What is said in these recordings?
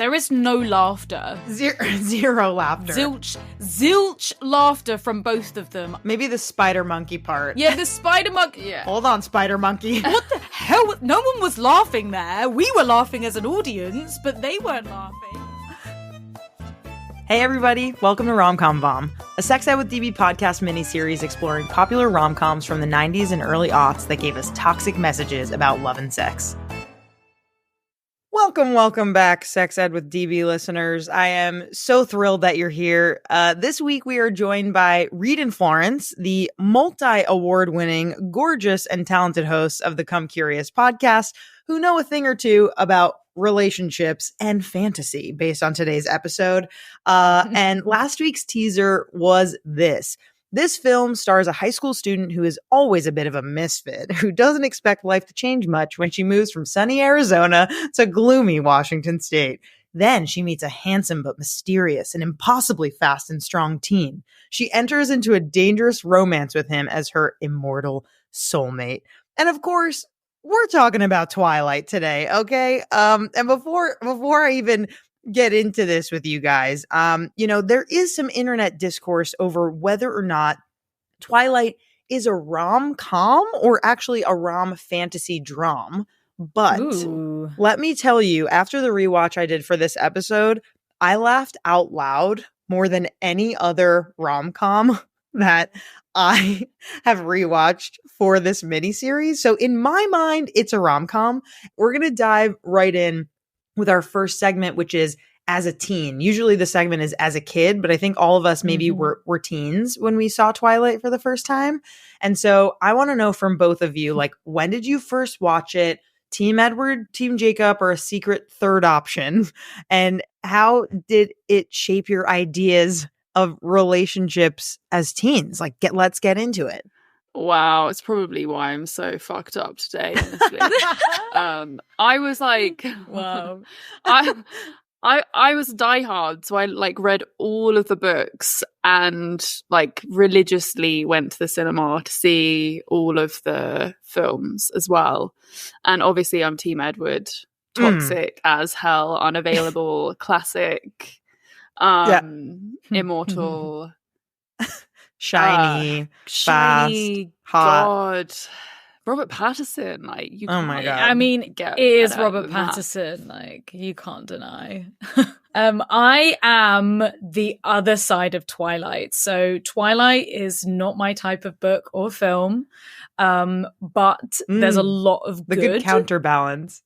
There is no laughter. Zero laughter. Zilch laughter from both of them. Maybe the spider monkey part. Yeah, the spider monkey. Yeah. Hold on, spider monkey. What the hell? No one was laughing there. We were laughing as an audience, but they weren't laughing. Hey everybody, welcome to Rom-Com Bomb, a Sex Ed with DB podcast miniseries exploring popular rom-coms from the 90s and early aughts that gave us toxic messages about love and sex. Welcome back, Sex Ed with DB listeners. I am so thrilled that you're here. This week we are joined by Reed and Florence, the multi-award-winning, gorgeous, and talented hosts of the Come Curious podcast, who know a thing or two about relationships and fantasy based on today's episode. And last week's teaser was this. This film stars a high school student who is always a bit of a misfit, who doesn't expect life to change much when she moves from sunny Arizona to gloomy Washington State. Then she meets a handsome but mysterious and impossibly fast and strong teen. She enters into a dangerous romance with him as her immortal soulmate. And of course, we're talking about Twilight today, okay? And before I even get into this with you guys, there is some internet discourse over whether or not Twilight is a rom-com or actually a rom fantasy dram. But let me tell you, after the rewatch I did for this episode, I laughed out loud more than any other rom-com that I have rewatched for this miniseries. So in my mind, it's a rom-com. We're going to dive right in with our first segment, which is as a teen. Usually the segment is as a kid, but I think all of us maybe were teens when we saw Twilight for the first time. And so I want to know from both of you, like, when did you first watch it? Team Edward, Team Jacob, or a secret third option? And how did it shape your ideas of relationships as teens? Like, let's get into it. Wow, it's probably why I'm so fucked up today, honestly. I was like, Wow. I was diehard, so I read all of the books and religiously went to the cinema to see all of the films as well. And obviously I'm Team Edward, toxic as hell, unavailable, classic, immortal, shiny, fast, hot. God. Robert Pattinson, oh my God. I mean, it is Robert Pattinson, you can't deny. I am the other side of Twilight. So Twilight is not my type of book or film, but there's a lot of the good counterbalance.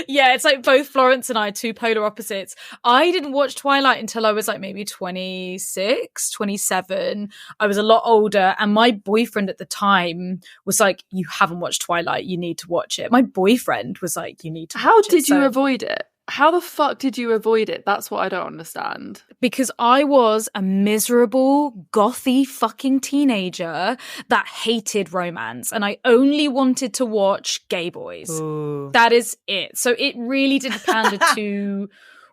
Yeah, it's like both Florence and I, two polar opposites. I didn't watch Twilight until I was maybe 26, 27. I was a lot older, and my boyfriend at the time was like, you haven't watched Twilight, you need to watch it. My boyfriend was like, you need to watch it. How did you avoid it? How the fuck did you avoid it? That's what I don't understand. Because I was a miserable, gothy fucking teenager that hated romance, and I only wanted to watch gay boys. Ooh. That is it. So it really didn't pander to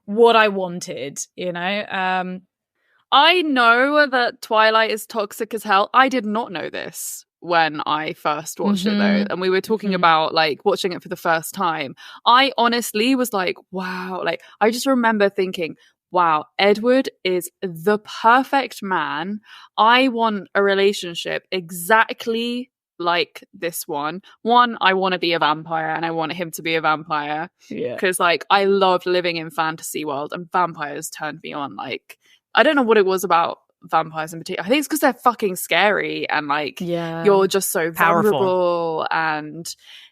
what I wanted, I know that Twilight is toxic as hell. I did not know this when I first watched it, though, and we were talking about watching it for the first time. I honestly was like, wow, I just remember thinking, wow, Edward is the perfect man. I want a relationship exactly like this one. I want to be a vampire, and I want him to be a vampire. Yeah, because I loved living in fantasy world, and vampires turned me on. I don't know what it was about vampires in particular. I think it's because they're fucking scary, and you're just so vulnerable, and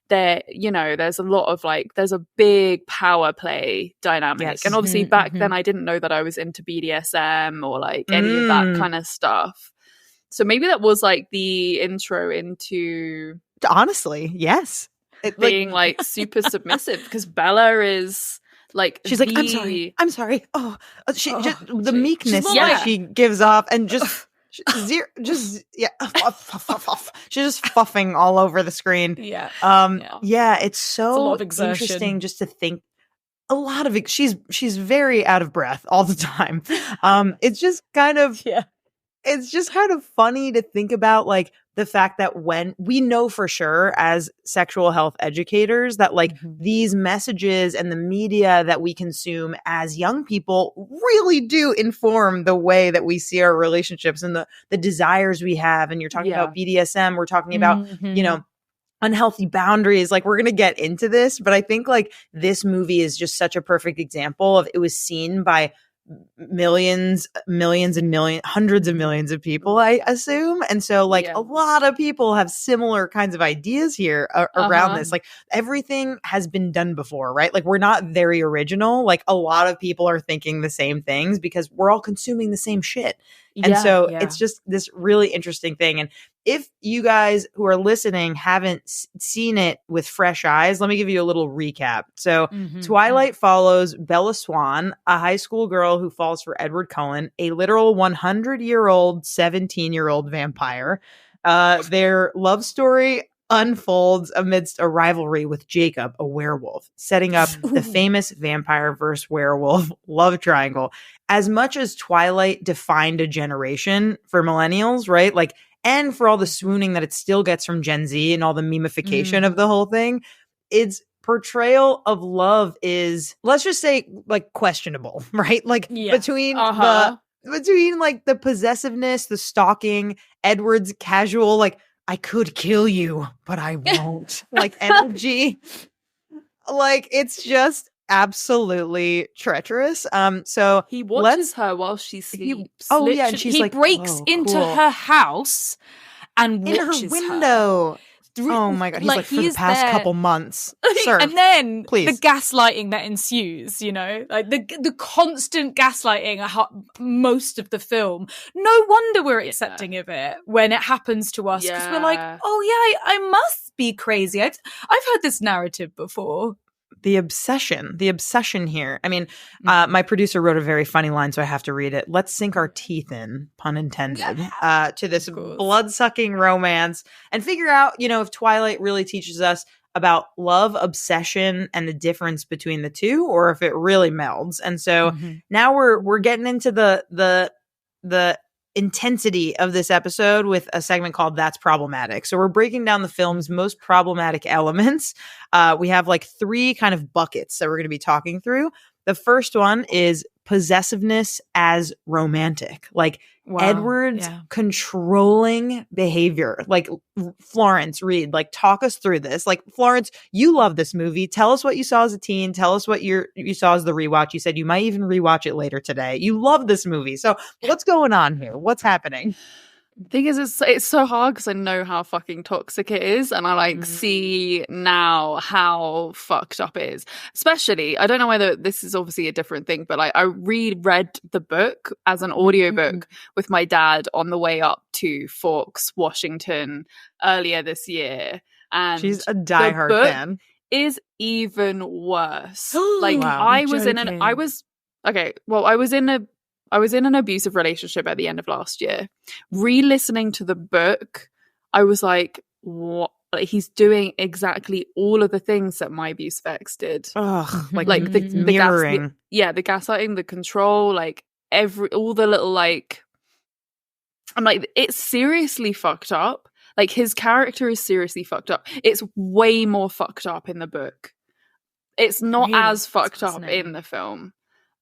they're, there's a lot of there's a big power play dynamic. Yes. And obviously back then I didn't know that I was into BDSM or any of that kind of stuff. So maybe that was the intro into, honestly, yes, being super submissive, because Bella is she's I'm sorry. Oh, the meekness she gives off, and just she's just fuffing all over the screen. Yeah. It's so interesting just to think. A lot of it. She's very out of breath all the time. It's just kind of it's just kind of funny to think about the fact that when we know for sure as sexual health educators that like these messages and the media that we consume as young people really do inform the way that we see our relationships and the desires we have. And you're talking about BDSM, we're talking about, you know, unhealthy boundaries. Like we're going to get into this, but I think like this movie is just such a perfect example of it was seen by millions and millions, hundreds of millions of people, I assume. And so like a lot of people have similar kinds of ideas here around this. Like everything has been done before, right? Like we're not very original. Like a lot of people are thinking the same things because we're all consuming the same shit. And so it's just this really interesting thing. And if you guys who are listening haven't seen it with fresh eyes, let me give you a little recap. So Twilight follows Bella Swan, a high school girl who falls for Edward Cohen, a literal 100-year-old, 17-year-old vampire. Their love story unfolds amidst a rivalry with Jacob, a werewolf, setting up the famous vampire versus werewolf love triangle. As much as Twilight defined a generation for millennials, right? Like, and for all the swooning that it still gets from Gen Z and all the memification of the whole thing, its portrayal of love is, let's just say, like questionable, right? Like between like the possessiveness, the stalking, Edward's casual, like, I could kill you, but I won't. Like energy. Like it's just absolutely treacherous. So he watches her while she sleeps. And she's he like breaks into her house and watches in her window. Oh my God. He's like, for the past couple months. Sir, and then please. the gaslighting that ensues, you know, like the constant gaslighting most of the film. No wonder we're accepting of it when it happens to us because we're like, oh yeah, I must be crazy. I've heard this narrative before. The obsession here. I mean, my producer wrote a very funny line, so I have to read it. Let's sink our teeth in, pun intended, to this blood-sucking romance and figure out, you know, if Twilight really teaches us about love, obsession, and the difference between the two, or if it really melds. And so now we're getting into the intensity of this episode with a segment called That's Problematic. So we're breaking down the film's most problematic elements. We have like 3 kind of buckets that we're going to be talking through. The first one is possessiveness as romantic, like Edward's controlling behavior. Like Florence, Reed, like talk us through this. Like Florence, you love this movie. Tell us what you saw as a teen. Tell us what you saw as the rewatch. You said you might even rewatch it later today. You love this movie. So what's going on here? What's happening? The thing is, it's so hard because I know how fucking toxic it is, and I like see now how fucked up it is. Especially, I don't know whether this is obviously a different thing, but I reread the book as an audiobook with my dad on the way up to Forks, Washington earlier this year, and she's a diehard fan. Is even worse. Like I was in an abusive relationship at the end of last year. Re-listening to the book, I was like, what? Like, he's doing exactly all of the things that my abusive ex did. Ugh, like the mirroring. The gaslighting, the control, like all the little like. I'm like, it's seriously fucked up. Like his character is seriously fucked up. It's way more fucked up in the book. It's not as fucked up in the film.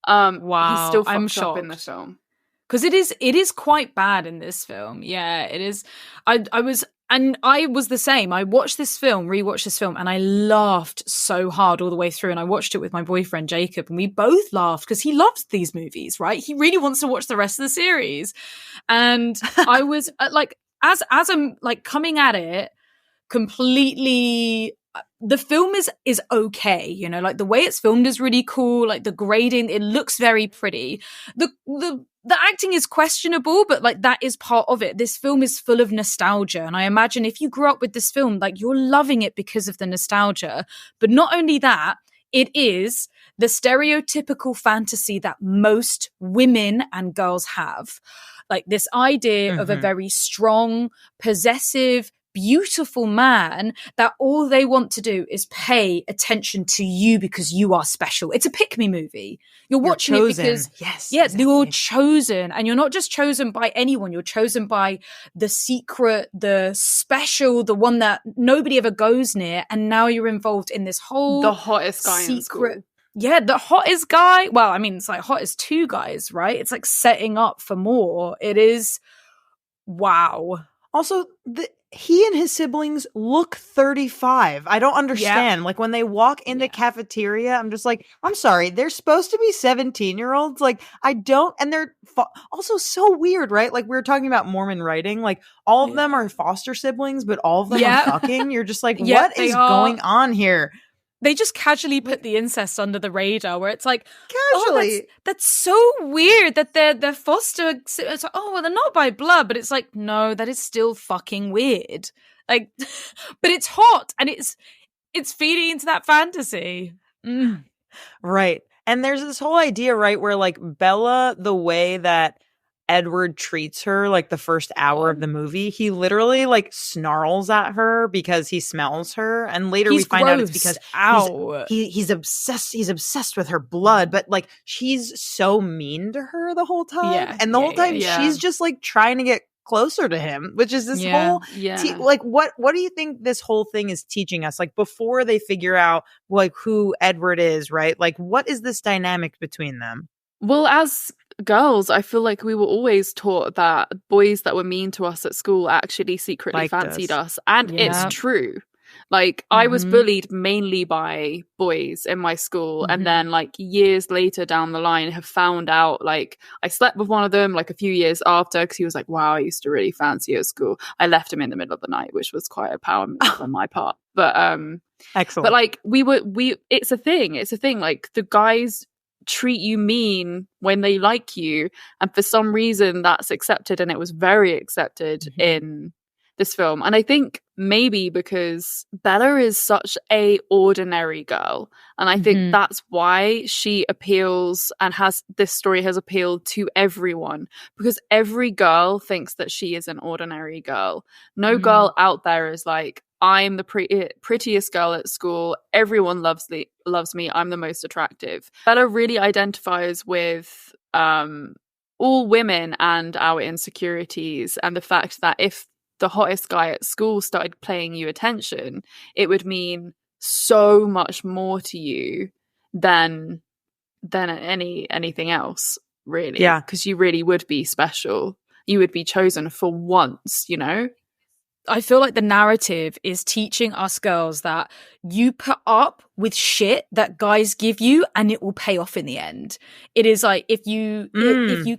He's still fucked up in the film because it is quite bad in this film. Yeah, it is. I was the same. I rewatched this film, and I laughed so hard all the way through. And I watched it with my boyfriend Jacob, and we both laughed because he loves these movies. Right? He really wants to watch the rest of the series, and I was like, as I'm like coming at it completely. The film is okay, you know, like the way it's filmed is really cool, like the grading, it looks very pretty. The acting is questionable, but like that is part of it. This film is full of nostalgia, and I imagine if you grew up with this film, like you're loving it because of the nostalgia. But not only that, it is the stereotypical fantasy that most women and girls have. Like this idea of a very strong, possessive, beautiful man that all they want to do is pay attention to you because you are special. It's a pick-me movie. You're watching chosen. it because exactly. You're chosen, and you're not just chosen by anyone. You're chosen by the secret, the special, the one that nobody ever goes near, and now you're involved in this whole the hottest guy in school. Yeah, the hottest guy. Well, I mean, it's like hottest two guys, right? It's like setting up for more. It is wow. Also, he and his siblings look 35. I don't understand. Like when they walk in the cafeteria, I'm just like, I'm sorry, they're supposed to be 17-year-olds. Like I don't, and they're also so weird, right? Like we were talking about Mormon writing. Like all of them are foster siblings, but all of them are fucking. You're just like, what is going on here? They just casually put the incest under the radar, where it's like, casually. That's so weird that they're foster. It's like, oh, well, they're not by blood, but it's like, no, that is still fucking weird. Like, but it's hot and it's feeding into that fantasy, right? And there's this whole idea, right, where like Bella, the way that Edward treats her, like the first hour of the movie, he literally like snarls at her because he smells her, and later we find out it's because he's obsessed with her blood, but like she's so mean to her the whole time, and the whole time she's just like trying to get closer to him, which is this whole like what do you think this whole thing is teaching us? Like before they figure out like who Edward is, right? Like what is this dynamic between them? Well, as girls, I feel like we were always taught that boys that were mean to us at school actually secretly fancied us. And it's true. Like, I was bullied mainly by boys in my school. And then, like, years later down the line, have found out, like, I slept with one of them, like, a few years after, because he was like, wow, I used to really fancy you at school. I left him in the middle of the night, which was quite a power move on my part. But, excellent. But, like, it's a thing. It's a thing. Like, the guys treat you mean when they like you, and for some reason that's accepted, and it was very accepted in this film. And I think maybe because Bella is such a ordinary girl, and I think that's why she appeals, and this story has appealed to everyone, because every girl thinks that she is an ordinary girl. No girl out there is like, I'm the prettiest girl at school. Everyone loves me. I'm the most attractive. Bella really identifies with all women and our insecurities, and the fact that if the hottest guy at school started paying you attention, it would mean so much more to you than anything else, really. Yeah, because you really would be special. You would be chosen for once, you know? I feel like the narrative is teaching us girls that you put up with shit that guys give you and it will pay off in the end. It is like if you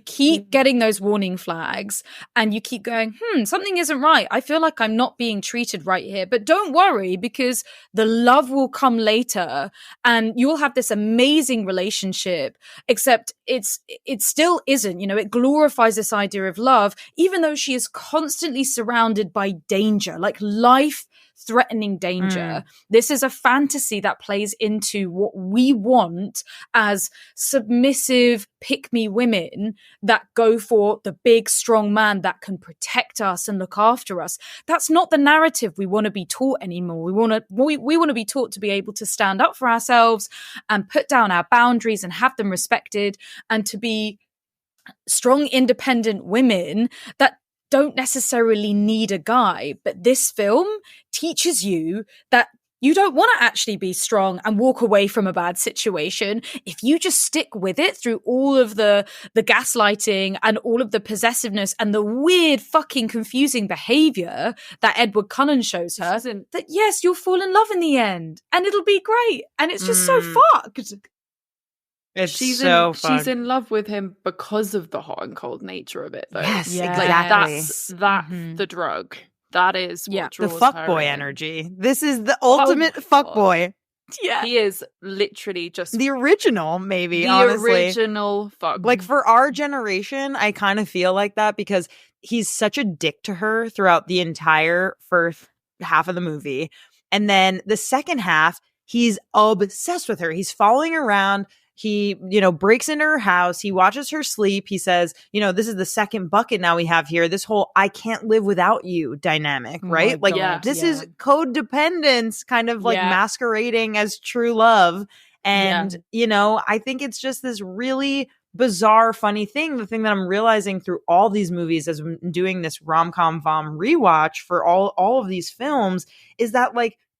keep getting those warning flags and you keep going, something isn't right. I feel like I'm not being treated right here. But don't worry, because the love will come later and you'll have this amazing relationship, except it still isn't. You know, it glorifies this idea of love, even though she is constantly surrounded by danger, like life-threatening danger. This is a fantasy that plays into what we want as submissive, pick-me women that go for the big, strong man that can protect us and look after us. That's not the narrative we want to be taught anymore. We want to be taught to be able to stand up for ourselves and put down our boundaries and have them respected, and to be strong, independent women that don't necessarily need a guy. But this film teaches you that you don't want to actually be strong and walk away from a bad situation. If you just stick with it through all of the gaslighting and all of the possessiveness and the weird fucking confusing behavior that Edward Cullen shows her, that yes, you'll fall in love in the end and it'll be great. And it's just so fucked. She's in love with him because of the hot and cold nature of it, though. Yes, exactly. That's the drug. That is what draws the fuckboy energy. This is the ultimate fuckboy. Yeah, he is literally just the original, maybe. Honestly, original fuck. Like for our generation, I kind of feel like that because he's such a dick to her throughout the entire first half of the movie, and then the second half, he's obsessed with her. He's following around, He, breaks into her house. He watches her sleep. He says, this is the second bucket now we have here. This whole "I can't live without you" dynamic, right? This is codependence kind of masquerading as true love. And, I think it's just this really bizarre, funny thing. The thing that I'm realizing through all these movies as I'm doing this rom-com vom rewatch for all of these films is that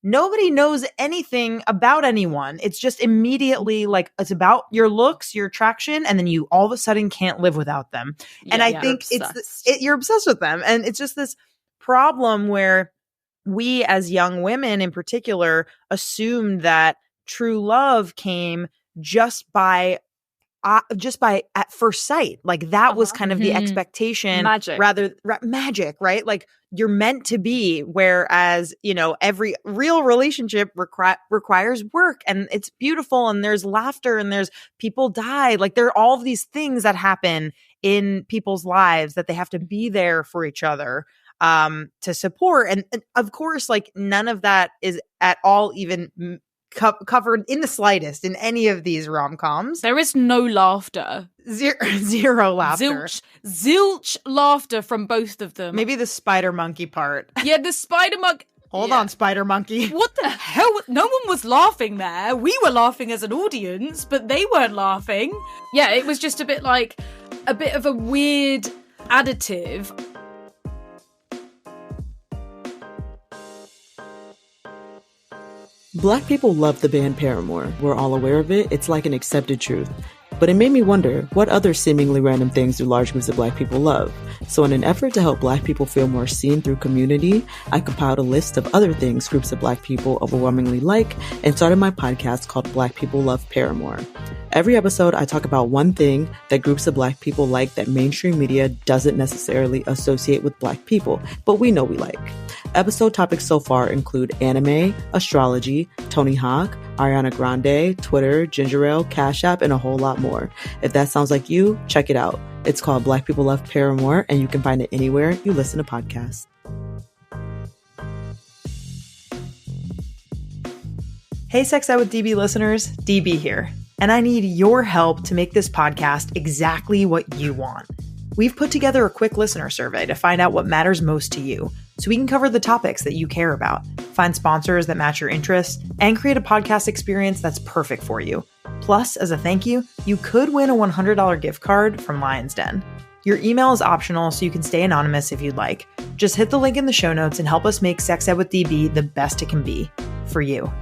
nobody knows anything about anyone. It's just immediately it's about your looks, your attraction, and then you all of a sudden can't live without them. And I think you're obsessed with them. And it's just this problem where we as young women in particular assume that true love came just by at first sight. That was kind of the expectation. Magic, right? You're meant to be, whereas, every real relationship requires work, and it's beautiful, and there's laughter, and there's people die. There are all of these things that happen in people's lives that they have to be there for each other to support. And of course, none of that is at all even covered in the slightest in any of these rom-coms. There is no laughter. Zero laughter. Zilch laughter from both of them. Maybe the spider monkey part. Yeah, the spider monkey. Hold on, spider monkey. What the hell? No one was laughing there. We were laughing as an audience, but they weren't laughing. Yeah, it was just a bit of a weird additive. Black people love the band Paramore. We're all aware of it. It's like an accepted truth. But it made me wonder, what other seemingly random things do large groups of Black people love? So in an effort to help Black people feel more seen through community, I compiled a list of other things groups of Black people overwhelmingly like and started my podcast called Black People Love Paramore. Every episode, I talk about one thing that groups of Black people like that mainstream media doesn't necessarily associate with Black people, but we know we like. Episode topics so far include anime, astrology, Tony Hawk, Ariana Grande, Twitter, ginger ale, Cash App, and a whole lot more. If that sounds like you, check it out. It's called Black People Love Paramore, and you can find it anywhere you listen to podcasts. Hey, Sex Ed with DB listeners, DB here. And I need your help to make this podcast exactly what you want. We've put together a quick listener survey to find out what matters most to you, so we can cover the topics that you care about, find sponsors that match your interests, and create a podcast experience that's perfect for you. Plus, as a thank you, you could win a $100 gift card from Lion's Den. Your email is optional, so you can stay anonymous if you'd like. Just hit the link in the show notes and help us make Sex Ed with DB the best it can be for you.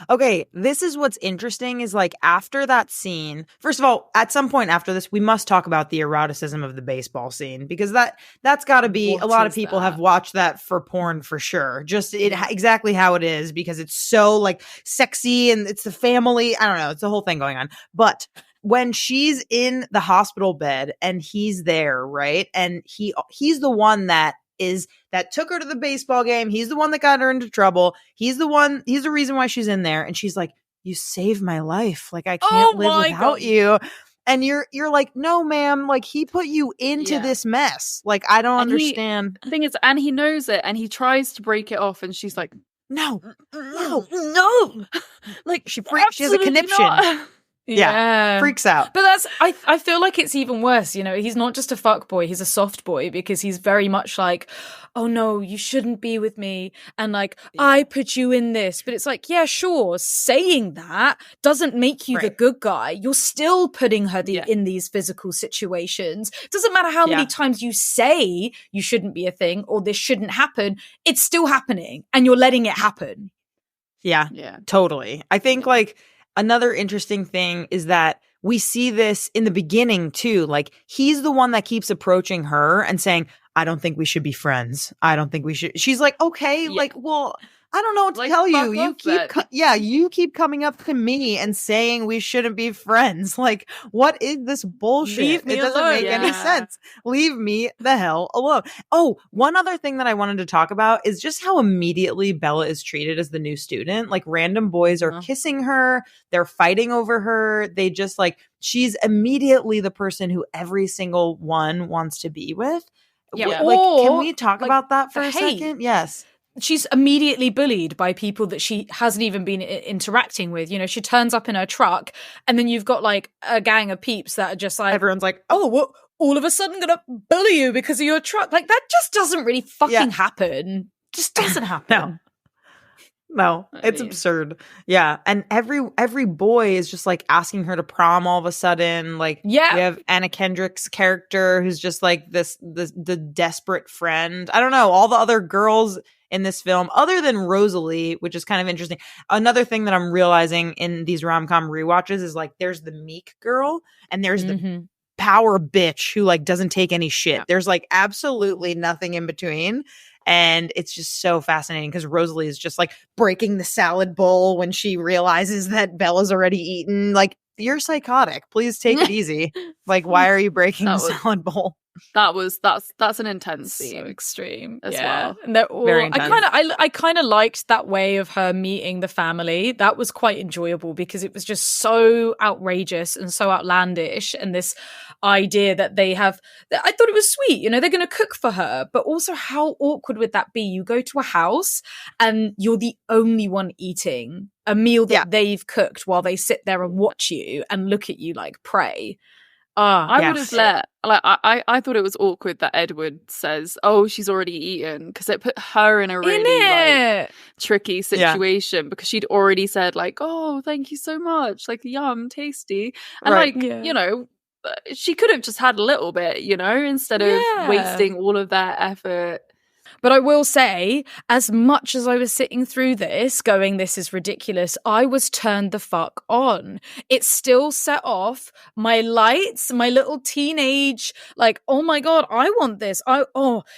Okay, this is what's interesting is after that scene, first of all, at some point after this, we must talk about the eroticism of the baseball scene, because that's got to be, a lot of people have watched that for porn for sure. Just exactly how it is, because it's so sexy and it's the family. I don't know. It's the whole thing going on. But when she's in the hospital bed and he's there, right? And he's the one that took her to the baseball game. He's the one that got her into trouble. He's the reason why she's in there. And she's like, "You saved my life. I can't live without you." And you're like, "No, ma'am. He put you into this mess. I don't understand." The thing is, and he knows it, and he tries to break it off, and she's like, No. She has a conniption. Not. Yeah, freaks out. But I feel like it's even worse, he's not just a fuck boy, he's a soft boy, because he's very much "Oh no, you shouldn't be with me," and "I put you in this." But it's yeah, sure, saying that doesn't make you the good guy. You're still putting her in these physical situations. Doesn't matter how many times you say you shouldn't be a thing or this shouldn't happen, it's still happening, and you're letting it happen. Yeah, totally. I think another interesting thing is that we see this in the beginning too. He's the one that keeps approaching her and saying, "I don't think we should be friends. I don't think we should." She's like, "Okay, well, I don't know what to Like, tell you. fuck off You keep coming up to me and saying we shouldn't be friends. Like, what is this bullshit? Leave me it doesn't alone. make any sense. Leave me the hell alone. Oh, one other thing that I wanted to talk about is just how immediately Bella is treated as the new student. Like, random boys are kissing her. They're fighting over her. They just like, she's immediately the person who every single one wants to be with. Yeah. Like, can Or, we talk like, about that for a hate. second? Yes. She's immediately bullied by people that she hasn't even been interacting with. You know, she turns up in her truck, and then you've got like a gang of peeps that are just like, Everyone's like, oh, what? All of a sudden gonna bully you because of your truck. Like, that just doesn't really fucking happen. Just doesn't happen. No, it's absurd. Yeah. And every boy is just like asking her to prom all of a sudden. Like, we have Anna Kendrick's character who's just like the desperate friend. I don't know. All the other girls in this film, other than Rosalie, which is kind of interesting. Another thing that I'm realizing in these rom-com rewatches is like, there's the meek girl and there's the power bitch who like doesn't take any shit. There's like absolutely nothing in between. And it's just so fascinating because Rosalie is just like breaking the salad bowl when she realizes that Bella's already eaten. Like, you're psychotic. Please take it easy. Like, why are you breaking the salad bowl? That's an intense scene. So extreme as well. And very intense. I kind of liked that way of her meeting the family. That was quite enjoyable because it was just so outrageous and so outlandish. And this idea that they have, I thought it was sweet. You know, they're going to cook for her, but also how awkward would that be? You go to a house and you're the only one eating a meal that they've cooked while they sit there and watch you and look at you like prey. I would have let, like, I thought it was awkward that Edward says, oh, she's already eaten, because it put her in a really like tricky situation because she'd already said like, oh, thank you so much, like, yum, tasty, and you know, she could have just had a little bit, you know, instead of wasting all of that effort. But I will say, as much as I was sitting through this, going, this is ridiculous, I was turned the fuck on. It still set off my lights, my little teenage, like, oh my God, I want this.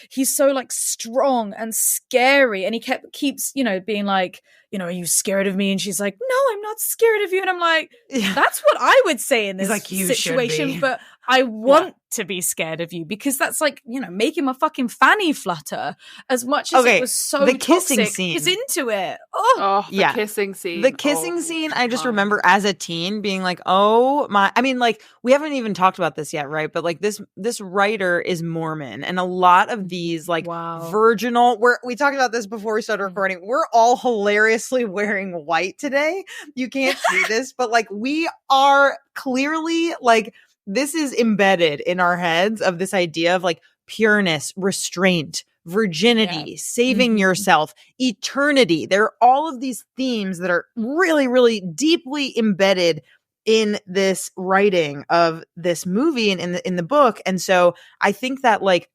He's so like strong and scary. And he keeps, you know, being like, you know, are you scared of me? And she's like, no, I'm not scared of you. And I'm like, that's what I would say in this situation. But I want to be scared of you because that's like, you know, making my fucking fanny flutter as much as it was so the toxic. kissing scene. He's into it. The kissing scene. The kissing scene, I just remember as a teen being like, oh my, I mean, like, we haven't even talked about this yet, right? But like this writer is Mormon, and a lot of these like virginal, we talked about this before we started recording, we're all hilariously wearing white today. You can't see this, but like, we are clearly like, this is embedded in our heads of this idea of like pureness, restraint, virginity, saving yourself, eternity. There are all of these themes that are really, really deeply embedded in this writing of this movie and in the book. And so I think that like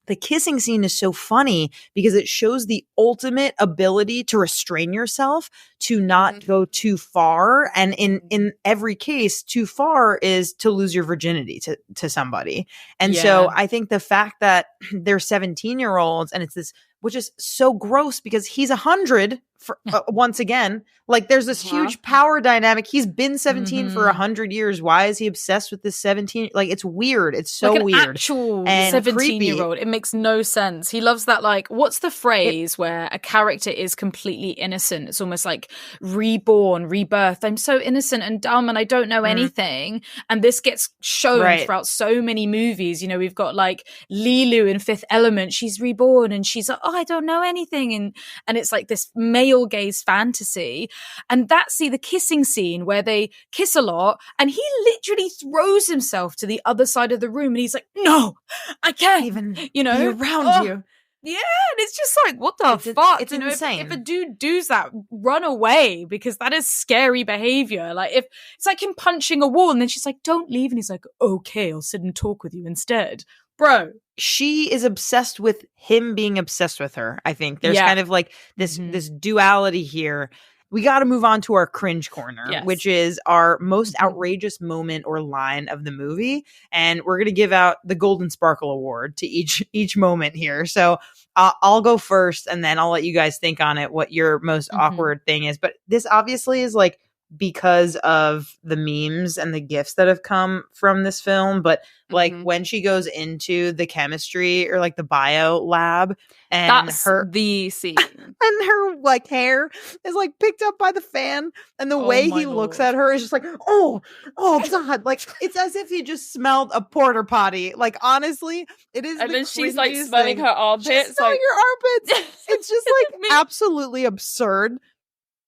the kissing scene is so funny because it shows the ultimate ability to restrain yourself, to not go too far. And in every case, too far is to lose your virginity to somebody. And so I think the fact that they're 17-year-olds and it's this, which is so gross because he's 100 for, once again, like there's this huge power dynamic. He's been 17 for 100 years. Why is he obsessed with this 17? Like, it's weird. It's so like an weird. Actual and 17-year-old. It makes no sense. He loves that, like, what's the phrase where a character is completely innocent? It's almost like reborn, rebirth. I'm so innocent and dumb and I don't know anything. And this gets shown throughout so many movies. You know, we've got like Lilu in Fifth Element. She's reborn and she's like, oh, I don't know anything. And it's like this male gaze fantasy. And that's the kissing scene where they kiss a lot and he literally throws himself to the other side of the room and he's like, no, I can't even, you know, be around you. Yeah, and it's just like, what the fuck? It's insane. insane. If a dude does that, run away because that is scary behavior. Like, if it's like him punching a wall and then she's like, don't leave. And he's like, okay, I'll sit and talk with you instead. Bro. She is obsessed with him being obsessed with her. I think there's kind of like this duality here. we got to move on to our cringe corner, Yes. which is our most outrageous moment or line of the movie. And we're going to give out the Golden Sparkle Award to each moment here. So I'll go first, and then I'll let you guys think on it what your most awkward thing is. But this obviously is like because of the memes and the gifs that have come from this film. But like when she goes into the chemistry or like the bio lab, and That's her the scene. and her like hair is like picked up by the fan, and the way my he looks Lord. at her is just like, oh god, like it's as if he just smelled a porta potty. Like honestly, it is. And the then she's like cringiest smelling thing. her armpits. She's smelling Like, your armpits. It's just like Me. absolutely absurd.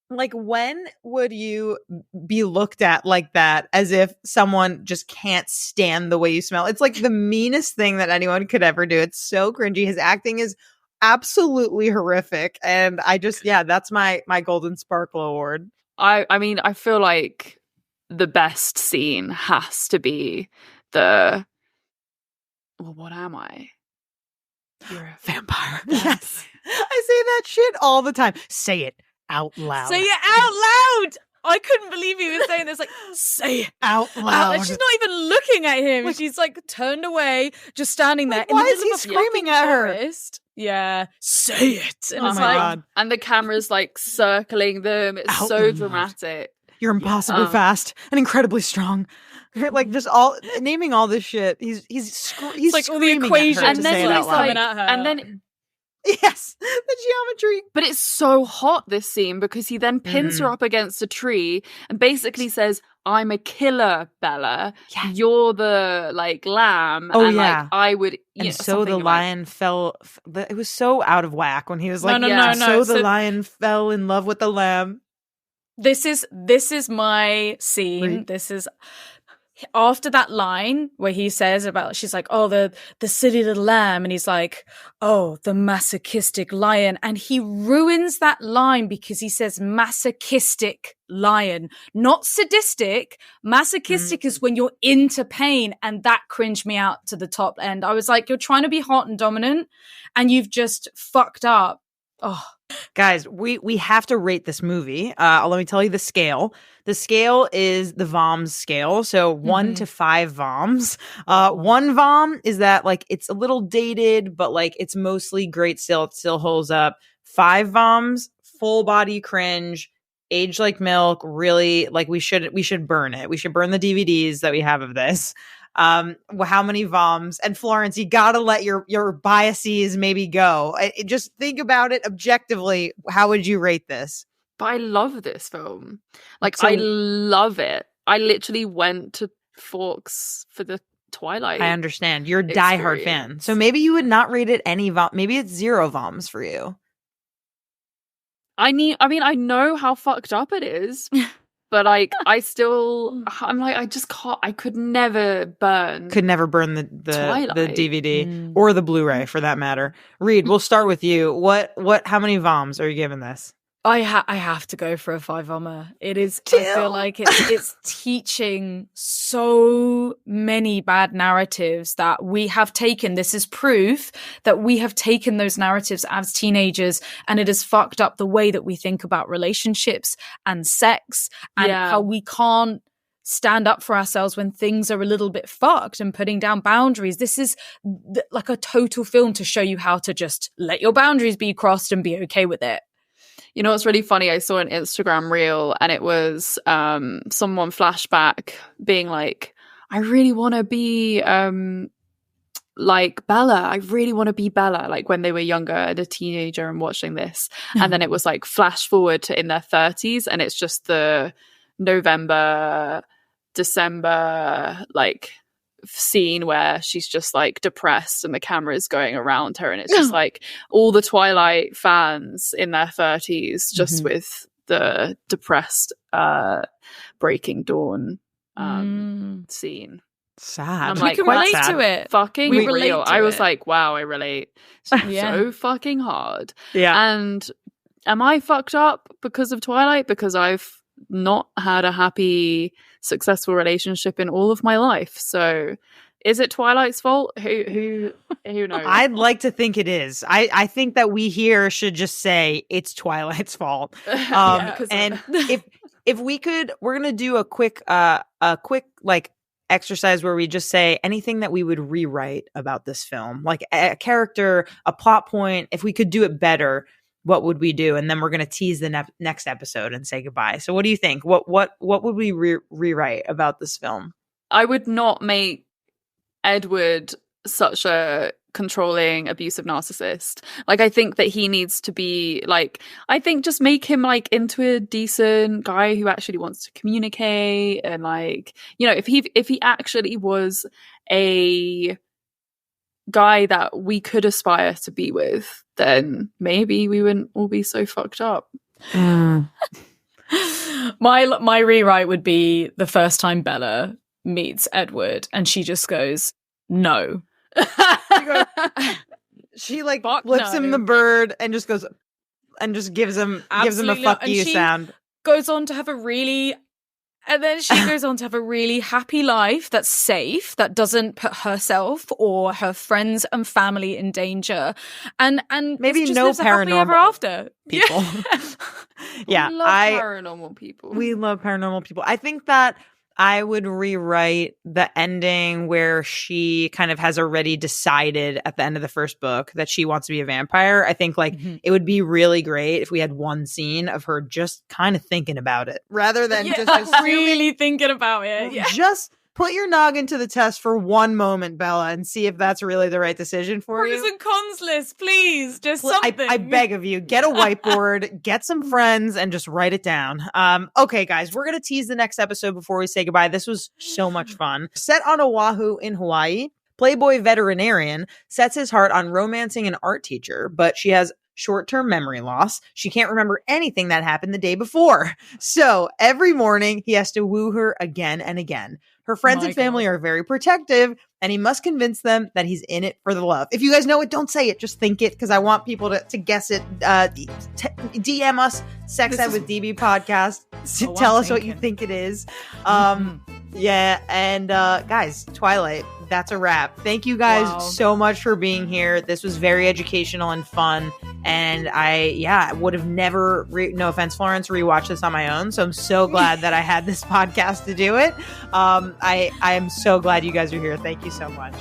Like, when would you be looked at like that, as if someone just can't stand the way you smell? It's like the meanest thing that anyone could ever do. It's so cringy. His acting is absolutely horrific. And I just, that's my Golden Sparkle Award. I mean, I feel like the best scene has to be the. Well, what am I? You're a Vampire. Yes. I say that shit all the time. Say it out loud. Say it out loud. I couldn't believe he was saying this. Like, say it out loud. And she's not even looking at him. Like, she's like turned away, just standing there. Like, in why the is middle he of a screaming fucking at her? forest. Yeah, say it. And Oh it's my like, God. And the camera's like circling them. It's Out so loud. dramatic. You're impossibly fast and incredibly strong. Like just all naming all this shit. He's it's like all the screaming at her equations to And say it then out he's loud. coming at her. and then Yes, the geometry. But it's so hot, this scene, because he then pins her up against a tree and basically says, I'm a killer, Bella. Yeah. You're the, like, lamb. Oh, and, yeah. like, I would... And so the lion fell. It was so out of whack when he was like, No. So the So- lion fell in love with the lamb. This is my scene. Right. This is after that line where he says about, she's like, oh, the silly little lamb, and he's like, oh, the masochistic lion, and he ruins that line because he says masochistic lion, not sadistic. Masochistic is when you're into pain, and that cringed me out to the top end. I was like, you're trying to be hot and dominant, and you've just fucked up. Oh. Guys, we have to rate this movie. Let me tell you the scale. The scale is the VOMS scale. So 1 to 5 VOMs. 1 VOM is that like it's a little dated, but like it's mostly great still. It still holds up. 5 VOMs, full body cringe, aged like milk. Really, like we should burn it. We should burn the DVDs that we have of this. How many VOMs? And Florence, you gotta let your biases maybe go. Just think about it objectively. How would you rate this? But I love this film. Like, So- I love it. I literally went to Forks for the Twilight. I understand. You're a diehard fan. experience. So maybe you would not rate it any VOM. Maybe it's 0 VOMs for you. I know how fucked up it is. But like, I'm like, I just can't. I could never burn. Could never burn the Twilight. DVD or the Blu-ray for that matter. Reed, we'll start with you. How many VOMs are you giving this? I have to go for a 5 VOMer. It is. I feel like it's teaching so many bad narratives that we have taken. This is proof that we have taken those narratives as teenagers, and it has fucked up the way that we think about relationships and sex, and how we can't stand up for ourselves when things are a little bit fucked, and putting down boundaries. This is like a total film to show you how to just let your boundaries be crossed and be okay with it. You know what's really funny? I saw an Instagram reel, and it was someone flashback being like, I really want to be like Bella. I really want to be Bella, like when they were younger and a teenager and watching this. And then it was like flash forward to in their 30s, and it's just the November, December, like scene where she's just like depressed and the camera is going around her, and it's just like all the Twilight fans in their 30s just with the depressed Breaking Dawn scene. Sad. I'm We like, can quite relate sad. to it. Fucking We relate real. to I was it. like, wow, I relate Yeah. so fucking hard. Yeah. And am I fucked up because of Twilight? Because I've not had a happy, successful relationship in all of my life. So Is it Twilight's fault? Who knows? I'd like to think it is. I think that we here should just say it's Twilight's fault. And if we could, we're gonna do a quick like exercise where we just say anything that we would rewrite about this film, like a character, a plot point. If we could do it better, what would we do? And then we're gonna tease the next episode and say goodbye. So what do you think? What would we rewrite about this film? I would not make Edward such a controlling, abusive narcissist. Like, I think that he needs to be like, I think just make him like into a decent guy who actually wants to communicate, and like, you know, if he actually was a guy that we could aspire to be with, then maybe we wouldn't all be so fucked up. My rewrite would be the first time Bella meets Edward and she just goes, no. She like Fuck flips no. him the bird and just goes and just gives him Absolutely a fuck not. you And she sound. goes on to have a really happy life that's safe, that doesn't put herself or her friends and family in danger, and maybe just no lives a happily ever paranormal after people. Yeah, We love paranormal people. We love paranormal people. I think that I would rewrite the ending where she kind of has already decided at the end of the first book that she wants to be a vampire. I think like it would be really great if we had one scene of her just kind of thinking about it rather than just really thinking about it. Yeah. Just put your noggin to the test for one moment, Bella, and see if that's really the right decision for Pros you. and cons list, please. Just something. I beg of you, get a whiteboard, get some friends, and just write it down. Okay, guys, we're going to tease the next episode before we say goodbye. This was so much fun. Set on Oahu in Hawaii, Playboy veterinarian sets his heart on romancing an art teacher, but she has short-term memory loss. She can't remember anything that happened the day before. So every morning he has to woo her again and again. Her friends and family are very protective, and he must convince them that he's in it for the love. If you guys know it, don't say it. Just think it, because I want people to guess it. DM us, Sex Ed with DB podcast. Tell us what you think it is. Yeah, and guys, Twilight, that's a wrap. Thank you guys so much for being here. This was very educational and fun. And I would have never, no offense, Florence, rewatched this on my own. So I'm so glad that I had this podcast to do it. I am so glad you guys are here. Thank you so much.